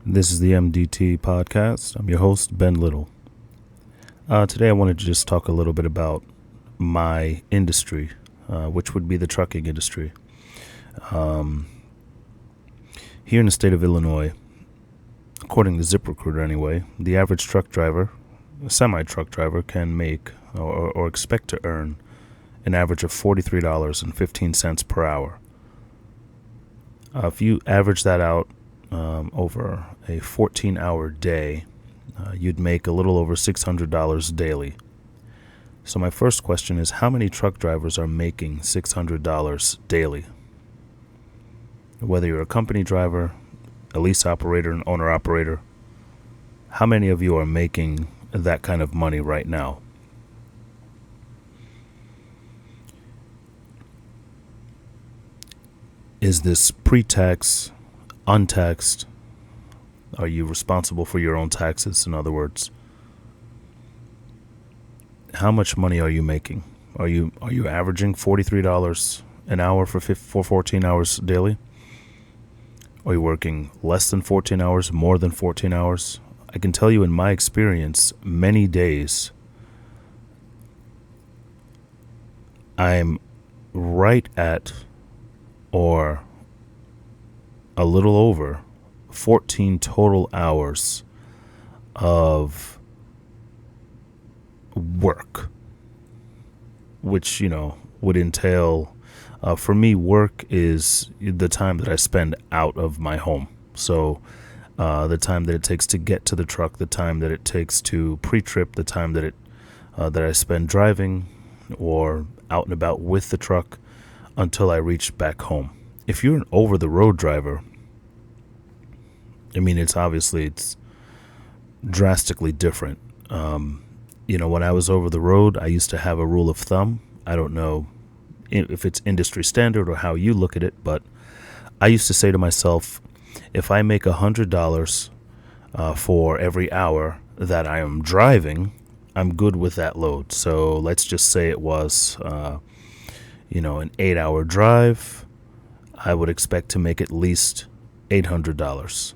This is the MDT podcast. I'm your host, Ben Little. Today I wanted to just talk a little bit about my industry, which would be the trucking industry. Here in the state of Illinois, according to ZipRecruiter anyway, the average truck driver, a semi-truck driver, can make or expect to earn an average of $43.15 per hour. If you average that out over a 14-hour day, you'd make a little over $600 daily. So my first question is, how many truck drivers are making $600 daily? Whether you're a company driver, a lease operator, an owner operator, how many of you are making that kind of money right now? Is this pre-tax, untaxed? Are you responsible for your own taxes? In other words, how much money are you making? Are you averaging $43 an hour for 14 hours daily? Are you working less than 14 hours, more than 14 hours? I can tell you in my experience, many days I'm right at or a little over 14 total hours of work, which, would entail, for me, work is the time that I spend out of my home. So the time that it takes to get to the truck, the time that it takes to pre-trip, the time that I spend driving or out and about with the truck until I reach back home. If you're an over-the-road driver, it's drastically different. When I was over the road, I used to have a rule of thumb. I don't know if it's industry standard or how you look at it, but I used to say to myself, if I make $100 for every hour that I am driving, I'm good with that load. So let's just say it was, an 8-hour drive. I would expect to make at least $800.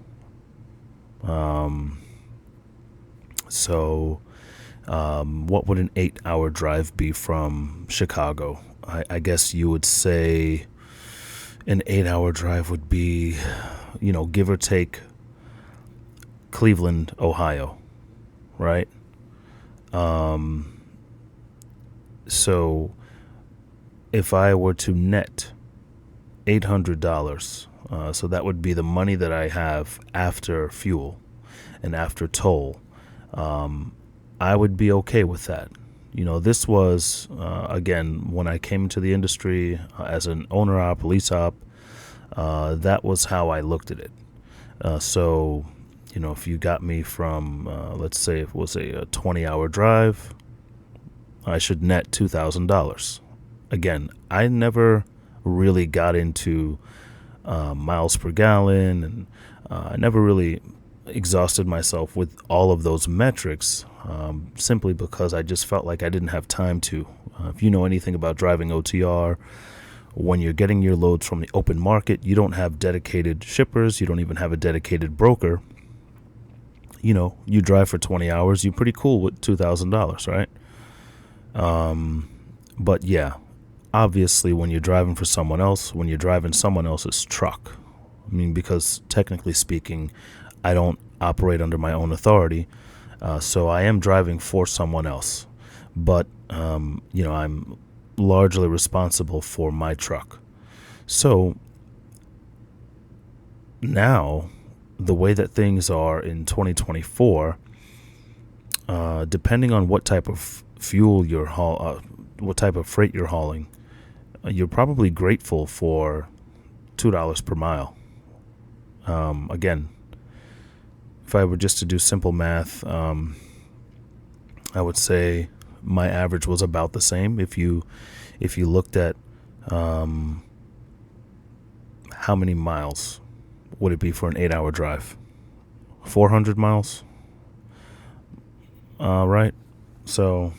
What would an 8-hour drive be from Chicago? I guess you would say an 8-hour drive would be, give or take Cleveland, Ohio, right? So if I were to net $800, so that would be the money that I have after fuel and after toll, I would be okay with that. This was, again, when I came into the industry as an owner op, lease op, that was how I looked at it. So, if you got me from, let's say if it was a 20-hour drive, I should net $2,000. Again, I never really got into miles per gallon, and I never really exhausted myself with all of those metrics, simply because I just felt like I didn't have time to. If you know anything about driving OTR, when you're getting your loads from the open market, you don't have dedicated shippers, you don't even have a dedicated broker. You drive for 20 hours, you're pretty cool with $2,000, right? But yeah, obviously when you're driving for someone else, when you're driving someone else's truck, because technically speaking, I don't operate under my own authority, so I am driving for someone else. But, I'm largely responsible for my truck. So now, the way that things are in 2024, depending on what type of fuel what type of freight you're hauling, you're probably grateful for $2 per mile. Again, if I were just to do simple math, I would say my average was about the same. If you looked at how many miles would it be for an 8-hour drive? 400 miles? Right? So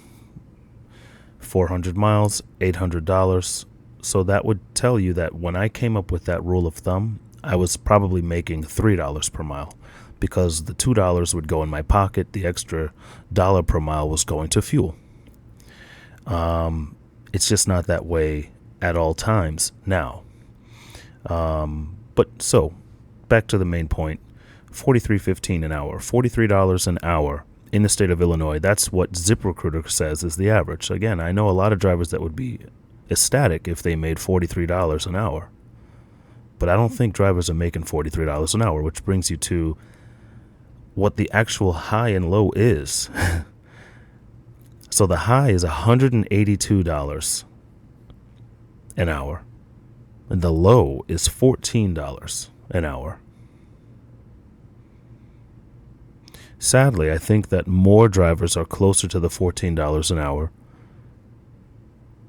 400 miles, $800. So that would tell you that when I came up with that rule of thumb, I was probably making $3 per mile, because the $2 would go in my pocket. The extra dollar per mile was going to fuel. It's just not that way at all times now. But so back to the main point, $43.15 an hour, $43 an hour in the state of Illinois. That's what ZipRecruiter says is the average. Again, I know a lot of drivers that would be ecstatic if they made $43 an hour, but I don't think drivers are making $43 an hour, which brings you to what the actual high and low is. So the high is $182 an hour, and the low is $14 an hour. Sadly, I think that more drivers are closer to the $14 an hour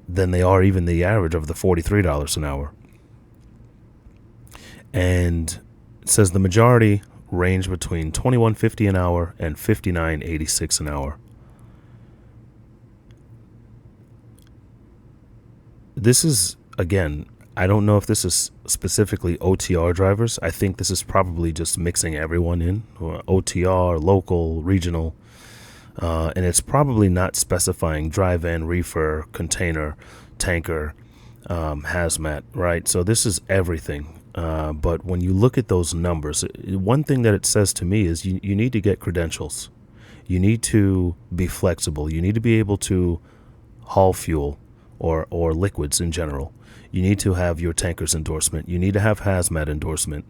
than they are even the average of the $43 an hour. And it says the majority range between $21.50 an hour and $59.86 an hour. This is, again, I don't know if this is specifically OTR drivers. I think this is probably just mixing everyone in, or OTR, local, regional, and it's probably not specifying dry van, reefer, container, tanker, hazmat, right? So this is everything. But when you look at those numbers, one thing that it says to me is you need to get credentials. You need to be flexible. You need to be able to haul fuel or liquids in general. You need to have your tanker's endorsement. You need to have hazmat endorsement.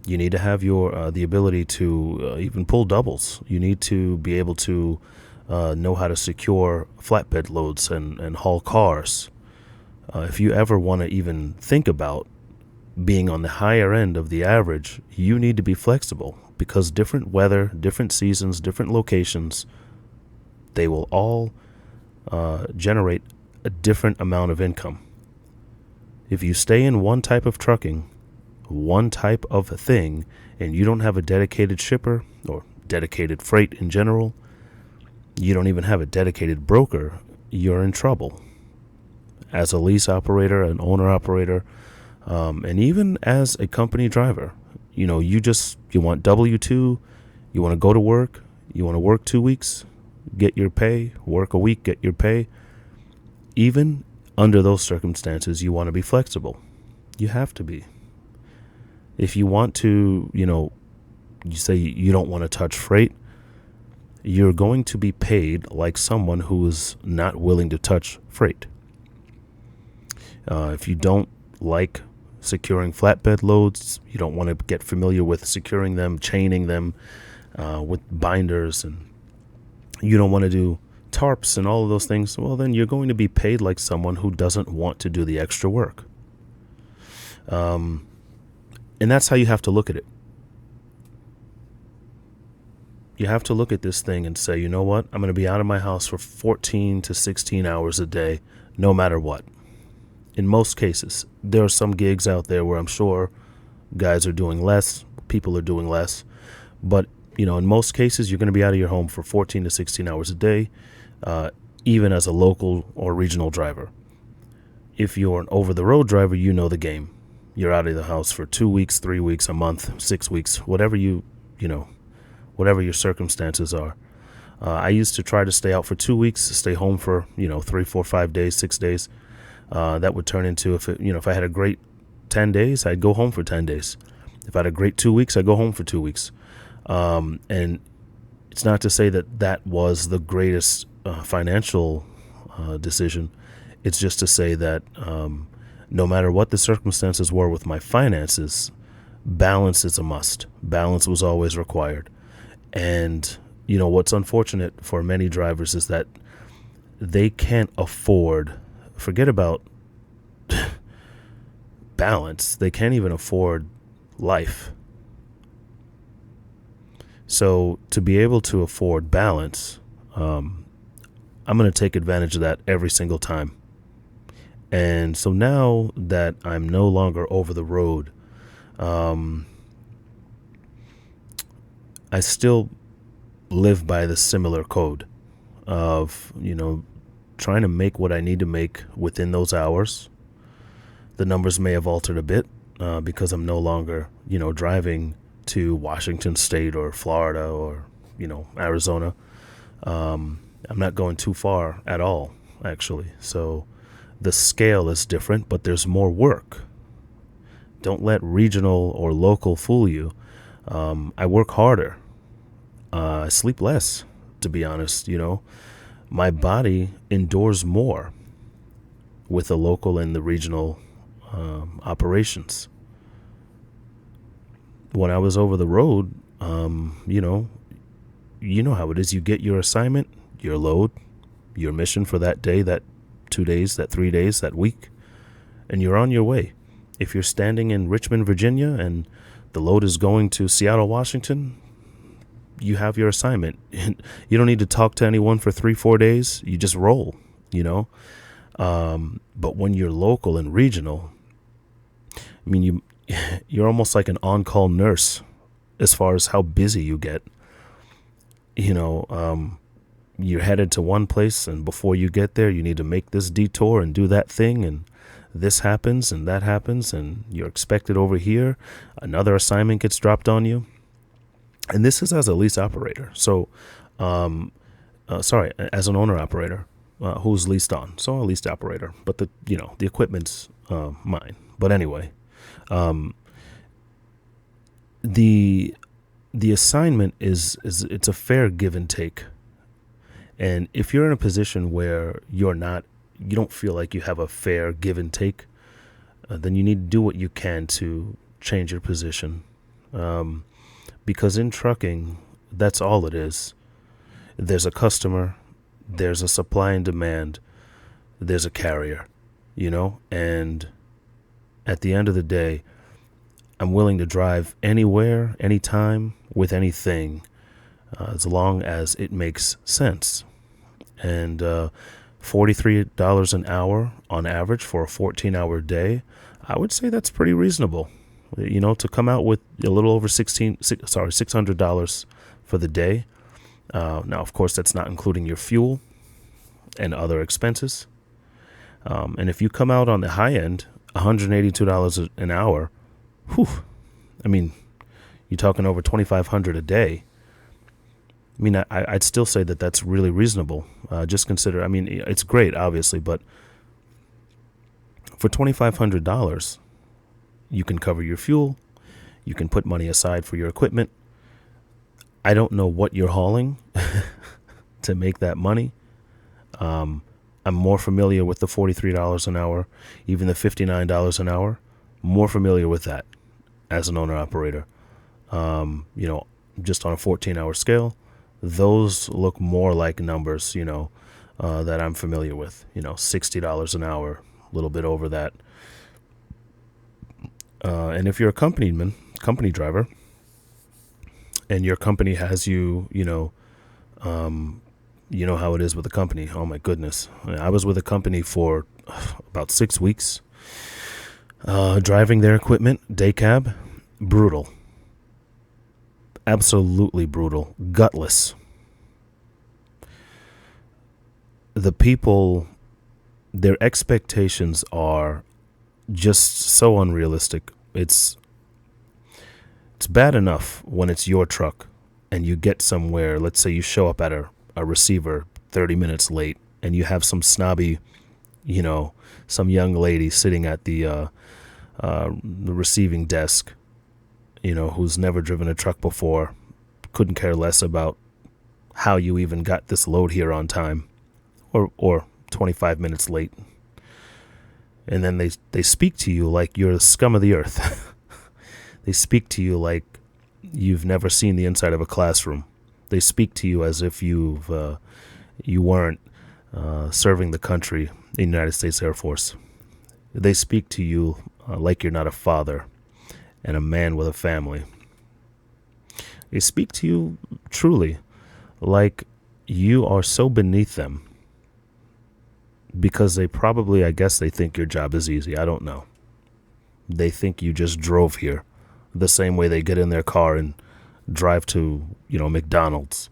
You need to have your the ability to even pull doubles. You need to be able to know how to secure flatbed loads and haul cars. If you ever want to even think about being on the higher end of the average, you need to be flexible, because different weather, different seasons, different locations, they will all generate a different amount of income. If you stay in one type of trucking, one type of thing, and you don't have a dedicated shipper or dedicated freight in general, you don't even have a dedicated broker, you're in trouble. As a lease operator, an owner operator, and even as a company driver, you want W-2, you want to go to work, you want to work 2 weeks, get your pay, work a week, get your pay. Even under those circumstances, you want to be flexible. You have to be. If you want to, you say you don't want to touch freight, you're going to be paid like someone who is not willing to touch freight. If you don't like securing flatbed loads, you don't want to get familiar with securing them, chaining them with binders, and you don't want to do tarps and all of those things, well, then you're going to be paid like someone who doesn't want to do the extra work. And that's how you have to look at it. You have to look at this thing and say, you know what? I'm going to be out of my house for 14 to 16 hours a day, no matter what. In most cases, there are some gigs out there where I'm sure guys are doing less, people are doing less, but in most cases, you're going to be out of your home for 14 to 16 hours a day, even as a local or regional driver. If you're an over-the-road driver, you know the game. You're out of the house for 2 weeks, 3 weeks, a month, 6 weeks, whatever whatever your circumstances are. I used to try to stay out for 2 weeks, stay home for 3, 4, 5 days, 6 days. That would turn into if I had a great 10 days, I'd go home for 10 days. If I had a great 2 weeks, I'd go home for 2 weeks. And it's not to say that was the greatest financial decision. It's just to say that no matter what the circumstances were with my finances, balance is a must. Balance was always required. And, what's unfortunate for many drivers is that they can't afford, forget about balance, they can't even afford life. So to be able to afford balance, I'm going to take advantage of that every single time. And so now that I'm no longer over the road, I still live by the similar code of, trying to make what I need to make within those hours. The numbers may have altered a bit because I'm no longer, driving to Washington State or Florida or, Arizona. I'm not going too far at all, actually. So the scale is different, but there's more work. Don't let regional or local fool you. I work harder. I sleep less, to be honest. My body endures more with the local and the regional operations. When I was over the road, you know how it is. You get your assignment, your load, your mission for that day, that 2 days, that 3 days, that week, and you're on your way. If you're standing in Richmond, Virginia, and the load is going to Seattle, Washington, you have your assignment. You don't need to talk to anyone for 3-4 days. You just roll, But when you're local and regional, you're almost like an on-call nurse as far as how busy you get. You're headed to one place, and before you get there, you need to make this detour and do that thing, and this happens and that happens, and you're expected over here. Another assignment gets dropped on you. And this is as a lease operator. So, as an owner operator who's leased on. So a leased operator, but the equipment's mine. But anyway, the assignment is it's a fair give and take. And if you're in a position where you don't feel like you have a fair give and take, then you need to do what you can to change your position. Because in trucking, that's all it is. There's a customer, there's a supply and demand, there's a carrier, and at the end of the day, I'm willing to drive anywhere, anytime, with anything, as long as it makes sense. And $43 an hour on average for a 14-hour day, I would say that's pretty reasonable. To come out with a little over $600 for the day. Now, of course, that's not including your fuel and other expenses. And if you come out on the high end, $182 an hour, you're talking over $2,500 a day. I'd still say that that's really reasonable. Just consider, it's great, obviously, but for $2,500, you can cover your fuel. You can put money aside for your equipment. I don't know what you're hauling to make that money. I'm more familiar with the $43 an hour, even the $59 an hour. More familiar with that as an owner-operator. Just on a 14-hour scale, those look more like numbers, that I'm familiar with. $60 an hour, a little bit over that. And if you're a company driver, and your company has you, you know how it is with a company. Oh my goodness. I was with a company for about 6 weeks, driving their equipment, day cab, brutal. Absolutely brutal, gutless. The people, their expectations are just so unrealistic. It's bad enough when it's your truck and you get somewhere. Let's say you show up at a receiver 30 minutes late, and you have some snobby, some young lady sitting at the receiving desk, who's never driven a truck before, couldn't care less about how you even got this load here on time, or 25 minutes late. And then they speak to you like you're the scum of the earth. They speak to you like you've never seen the inside of a classroom. They speak to you as if you weren't serving the country, the United States Air Force. They speak to you like you're not a father and a man with a family. They speak to you truly like you are so beneath them, because they probably, I guess they think your job is easy. I don't know. They think you just drove here the same way they get in their car and drive to, McDonald's.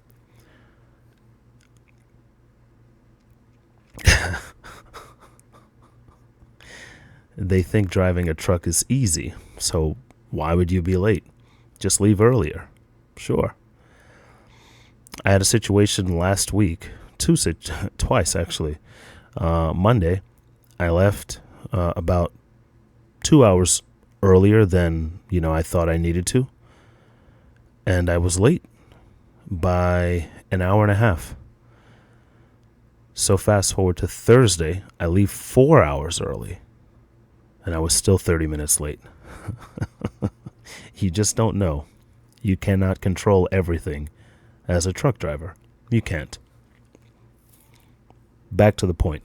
They think driving a truck is easy. So why would you be late? Just leave earlier. Sure. I had a situation last week, twice actually. Monday, I left about 2 hours earlier than I thought I needed to, and I was late by an hour and a half. So fast forward to Thursday, I leave 4 hours early, and I was still 30 minutes late. You just don't know. You cannot control everything as a truck driver. You can't. Back to the point.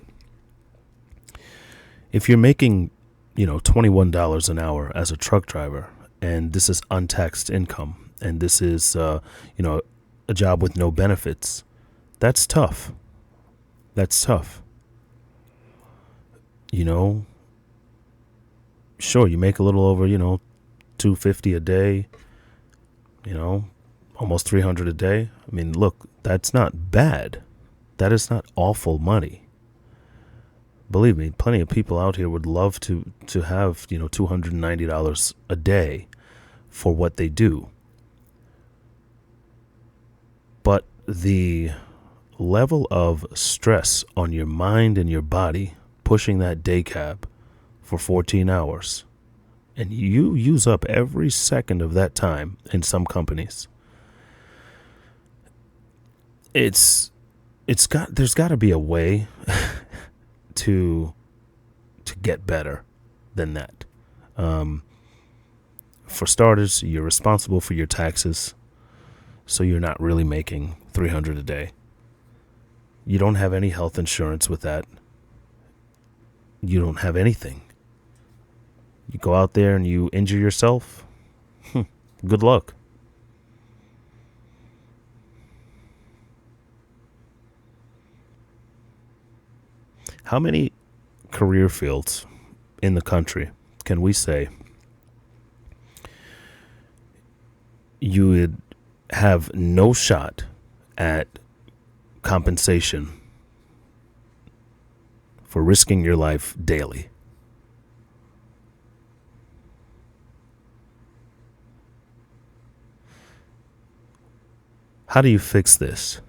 If you're making, $21 an hour as a truck driver, and this is untaxed income, and this is, a job with no benefits, that's tough. That's tough. Sure, you make a little over, $250 a day, almost $300 a day. I mean, look, that's not bad. That is not awful money. Believe me, plenty of people out here would love to have, $290 a day for what they do. But the level of stress on your mind and your body pushing that day cab for 14 hours, and you use up every second of that time in some companies. There's got to be a way to get better than that. For starters, you're responsible for your taxes, so you're not really making $300 a day. You don't have any health insurance with that. You don't have anything. You go out there and you injure yourself. Good luck. How many career fields in the country can we say you would have no shot at compensation for risking your life daily? How do you fix this?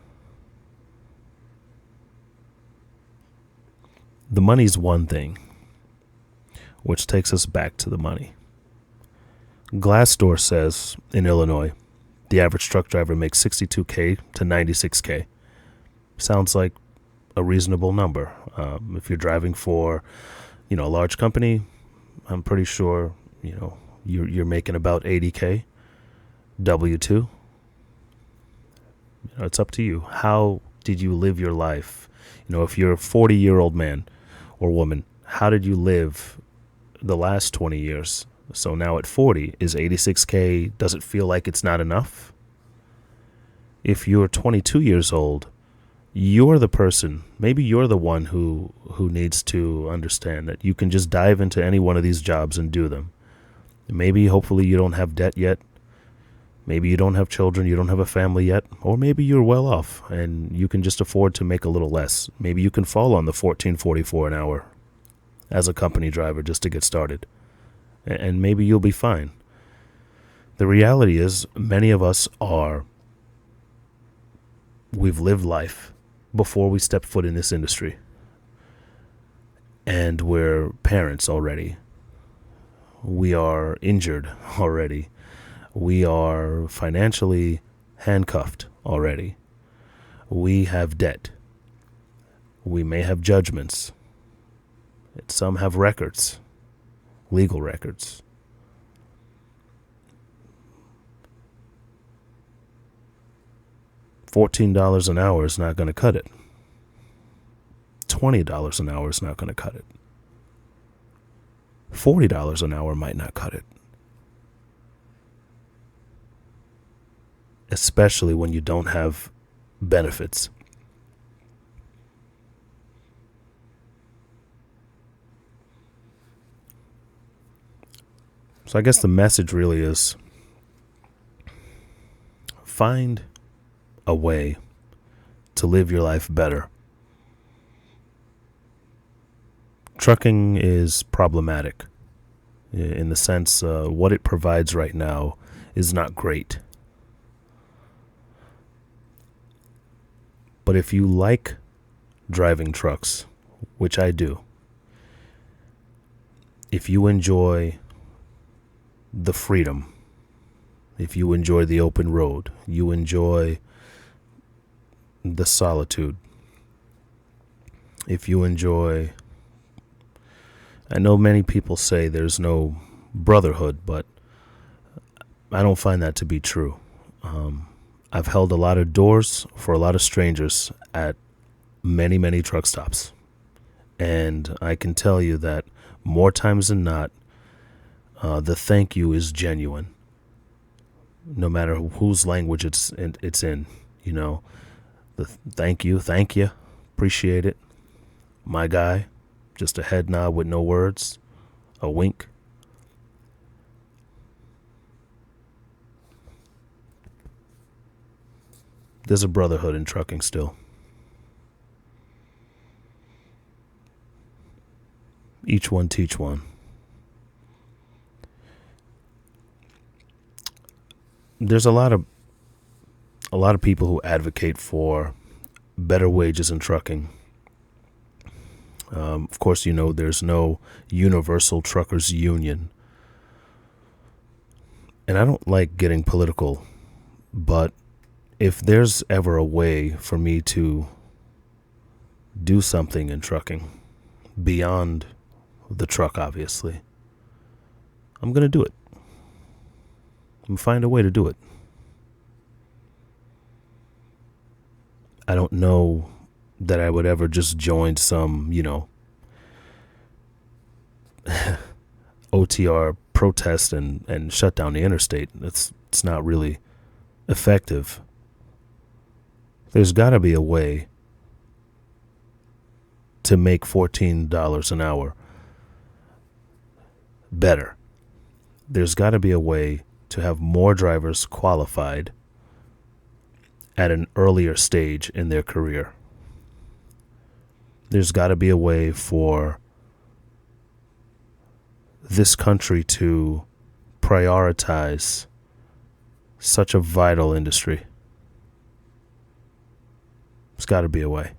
The money's one thing, which takes us back to the money. Glassdoor says in Illinois, the average truck driver makes $62K to $96K. Sounds like a reasonable number. If you're driving for, a large company, I'm pretty sure, you're making about $80K W-2. It's up to you. How did you live your life? If you're a 40-year-old man or woman, how did you live the last 20 years? So now at 40, is $86K, does it feel like it's not enough? If you're 22 years old, you're the person, maybe you're the one who needs to understand that you can just dive into any one of these jobs and do them. Maybe, hopefully, you don't have debt yet. Maybe you don't have children, you don't have a family yet, or maybe you're well off and you can just afford to make a little less. Maybe you can fall on the $14.44 an hour as a company driver just to get started, and maybe you'll be fine. The reality is, many of us we've lived life before we step foot in this industry, and we're parents already. We are injured already. We are financially handcuffed already. We have debt. We may have judgments. Some have records, legal records. $14 an hour is not going to cut it. $20 an hour is not going to cut it. $40 an hour might not cut it. Especially when you don't have benefits. So I guess the message really is find a way to live your life better. Trucking is problematic in the sense what it provides right now is not great. But if you like driving trucks, which I do, if you enjoy the freedom, if you enjoy the open road, you enjoy the solitude, if you enjoy, I know many people say there's no brotherhood, but I don't find that to be true. I've held a lot of doors for a lot of strangers at many, many truck stops. And I can tell you that more times than not, the thank you is genuine. No matter whose language it's in, you know, the thank you, appreciate it. My guy, just a head nod with no words, a wink. There's a brotherhood in trucking still. Each one teach one. There's a lot of people who advocate for better wages in trucking. Of course, you know, there's no universal truckers union. And I don't like getting political, but if there's ever a way for me to do something in trucking beyond the truck, obviously, I'm going to do it. I'm going to find a way to do it. I don't know that I would ever just join some, you know, OTR protest and shut down the interstate. It's not really effective. There's got to be a way to make $14 an hour better. There's got to be a way to have more drivers qualified at an earlier stage in their career. There's got to be a way for this country to prioritize such a vital industry. There's got to be a way.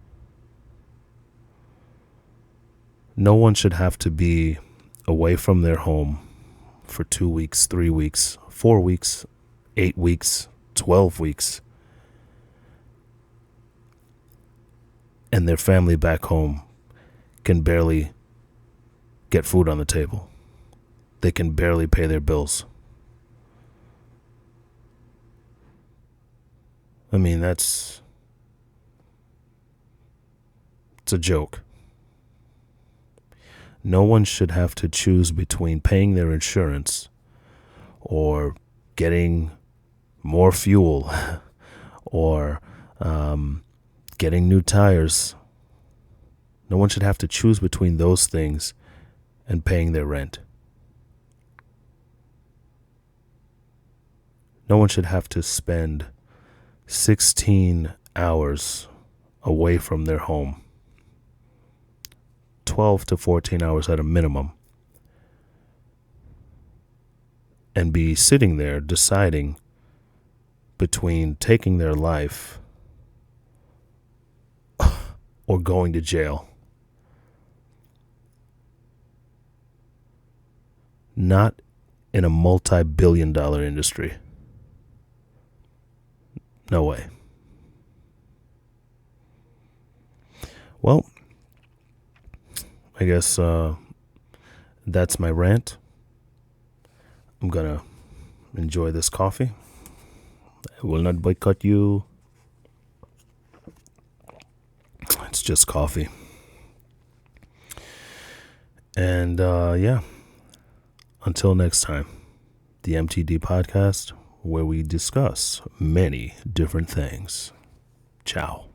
No one should have to be away from their home for 2 weeks, 3 weeks, 4 weeks, 8 weeks, 12 weeks, and their family back home can barely get food on the table. They can barely pay their bills. I mean, it's a joke. No one should have to choose between paying their insurance or getting more fuel or getting new tires. No one should have to choose between those things and paying their rent. No one should have to spend 16 hours away from their home, 12 to 14 hours at a minimum, and be sitting there deciding between taking their life or going to jail. Not in a multi-billion-dollar industry. No way. Well, I guess that's my rant. I'm gonna enjoy this coffee. I will not boycott you. It's just coffee. And yeah, until next time, the MTD podcast, where we discuss many different things. Ciao.